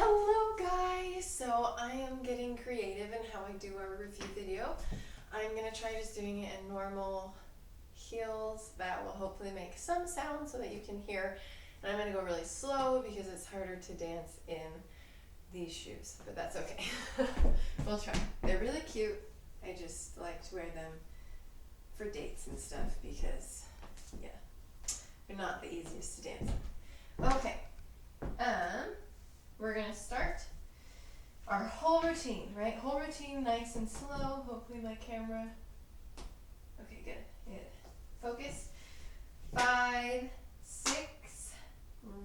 Hello guys! So I am getting creative in how I do our review video. I'm going to try just doing it in normal heels. That will hopefully make some sound so that you can hear. And I'm going to go really slow because it's harder to dance in these shoes, but that's okay. We'll try. They're really cute. I just like to wear them for dates and stuff because, yeah, they're not the easiest to dance in. Okay. We're going to start our whole routine, right? Whole routine, nice and slow. Hopefully my camera, okay, good. Focus. 5, 6,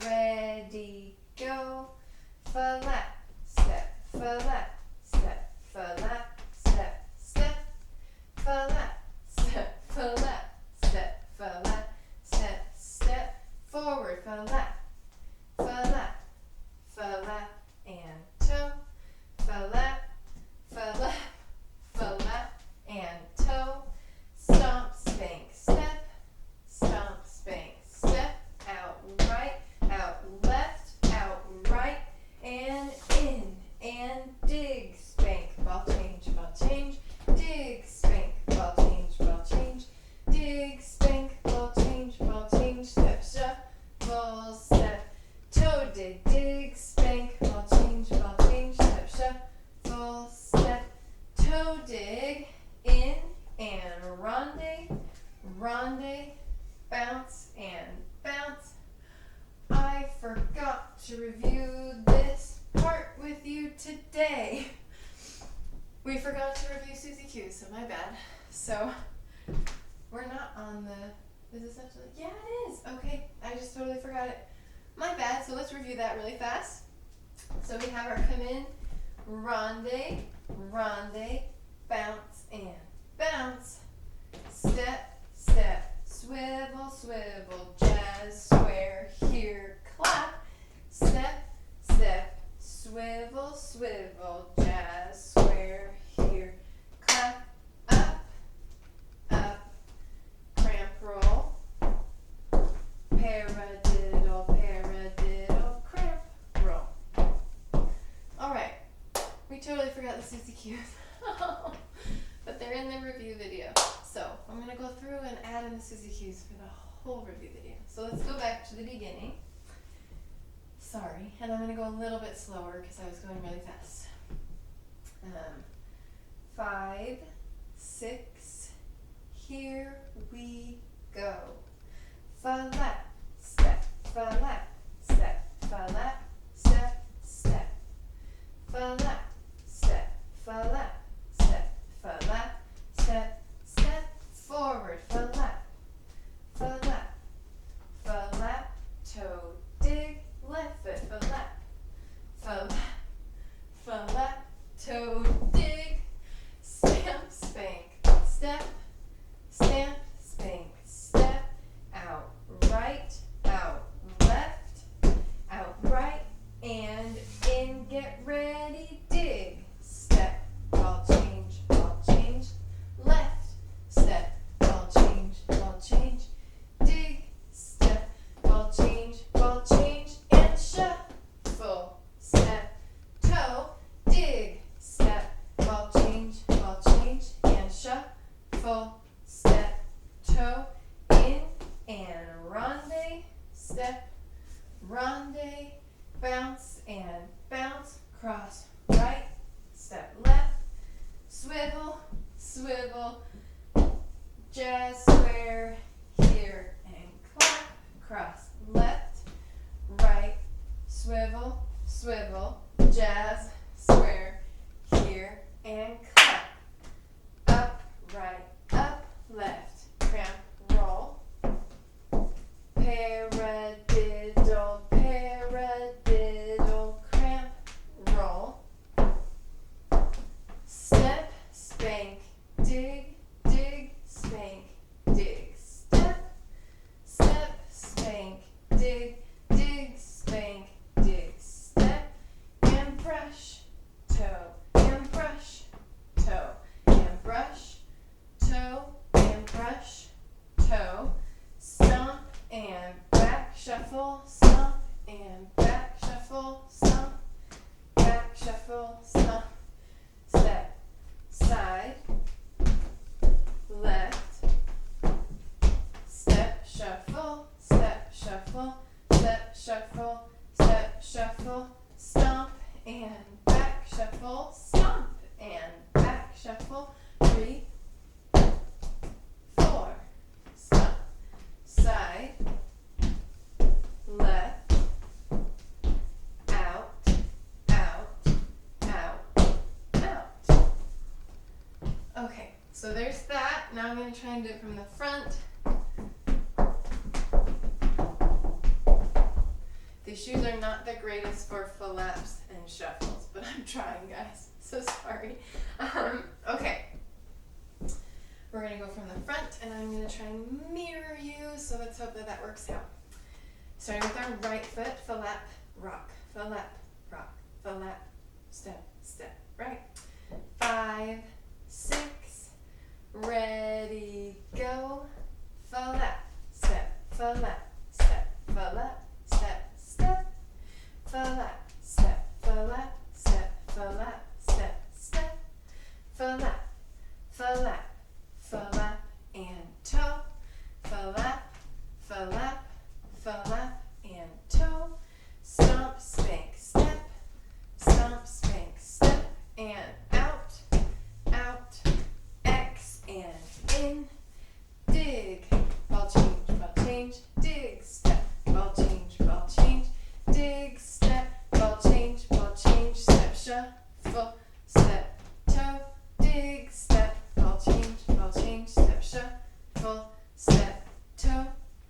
ready, go. Flat, step, flat, step, flat, step, step, flat, step, flat, step, flat, step, step, forward, flat, flat, flat, and toe, flat, flat, flat, and toe, stomp, spank, step, out right, out left, out right, and in, and dig, spank, ball change, dig, spank, ball change, dig, spank, ball change, step, shuffle, step, toe, dig, spank, ball change, step, shuffle, step, toe, dig, in, and ronde, bounce, and bounce. I forgot to review this part with you today. We forgot to review Susie Q, so my bad. So, we're not on the, is this actually, yeah it is. Okay, I just totally forgot it. My bad, so let's review that really fast. So we have our come in, ronde, bounce, and bounce. Step, step, swivel, jazz, square, here, clap. Step, step, swivel, jazz, square, here, clap. Up, cramp roll. Paradiddle, cramp roll. Alright, we totally forgot the Susie Q's. But they're in the review video. So I'm going to go through and add in the Susie Q's for the whole review video. So let's go back to the beginning. Sorry, and I'm going to go a little bit slower because I was going really fast. 5, 6, here we go. Flat, step, flat, step, flat, step, step. Flat, step, flat, step, flat, step, step, forward, flat, toe, dig, left foot, flat, toe, dig, stamp, spank, step, step, out right, out left, out right, and in, get ready, dig, step, ball change, left, step, ball change, dig, step, ball change, and shuffle, step, toe, dig, step, ball change, and shuffle, step, toe, in, and ronde, step, bounce, and bounce, cross, right, step, left, swivel, jazz, square, here, and clap, cross, left, right, swivel, jazz, square, here, and clap, up, right, up, left, cramp, roll, paradiddle, cramp, roll, step, spank, dig, spank, dig, step, spank, dig, spank, dig, step, and brush, toe, and brush, and back shuffle, stomp, and back shuffle, 3, 4, stomp, side, left, out, out, out, out. Okay, so there's that. Now I'm going to try and do it from the front. These shoes are not the greatest for flaps and shuffles, but I'm trying, guys. So sorry. Okay. We're going to go from the front, and I'm going to try and mirror you, so let's hope that that works out. Starting with our right foot, flap, rock, flap, rock, flap, step, step, right. 5, 6, ready, go, flap, step, flap, step, flap, step, step, flap, step, flap, step, flap, step, step, flap, flap, flap, and toe, flap, flap, flap, and toe, stomp, spank, step, and out, out, X, and in, dig, ball change, dig, step, ball change, dig, step, ball change, step, shuffle, step, toe, dig, step, ball change, step, shuffle, step, toe,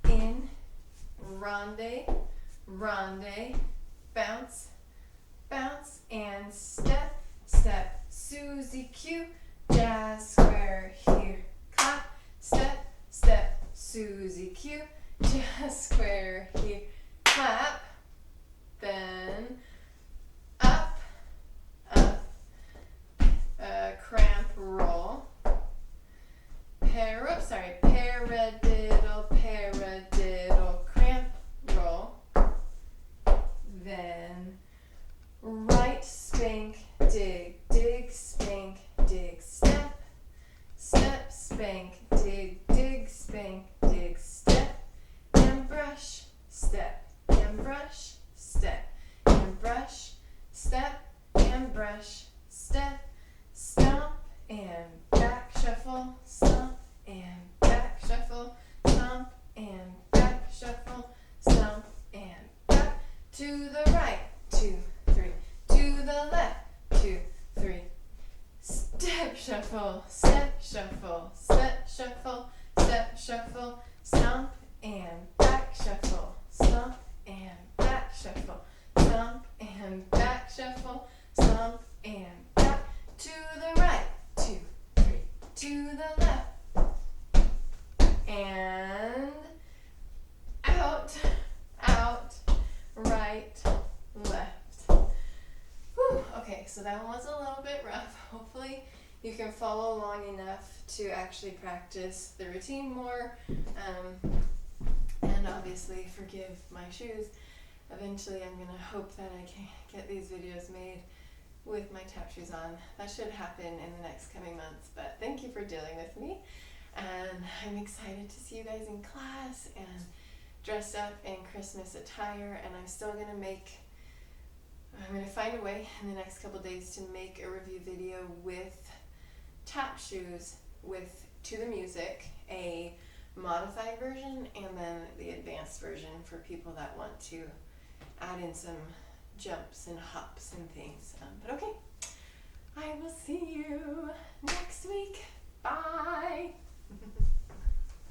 in, ronde, bounce, bounce, and step, step, Susie Q, jazz square here, clap, step, step, Susie Q, jazz square here, clap, then up, up, cramp roll, paradiddle, cramp roll, then right spank, dig, spank, dig, step, step, spank, dig, spank, dig, step, and brush, step, and brush, step, and brush, step, and brush, step, stomp, and back shuffle, stomp, and back shuffle, stomp, and back shuffle, stomp, and back, to the right, 2, 3, to the left, 2, 3, step shuffle, step shuffle, step shuffle, step shuffle, stomp, and back shuffle, stomp, and back shuffle, stomp, and back shuffle, stomp, and back, to the right, 2, 3, to the left, and out, out, right, left. Whew. Okay, so that one was a little bit rough. Hopefully you can follow along enough to actually practice the routine more, and obviously forgive my shoes. Eventually I'm going to hope that I can get these videos made with my tap shoes on. That should happen in the next coming months, but thank you for dealing with me, and I'm excited to see you guys in class and dressed up in Christmas attire. And I'm going to find a way in the next couple days to make a review video with tap shoes to the music, a modified version, and then the advanced version for people that want to add in some jumps and hops and things. But okay,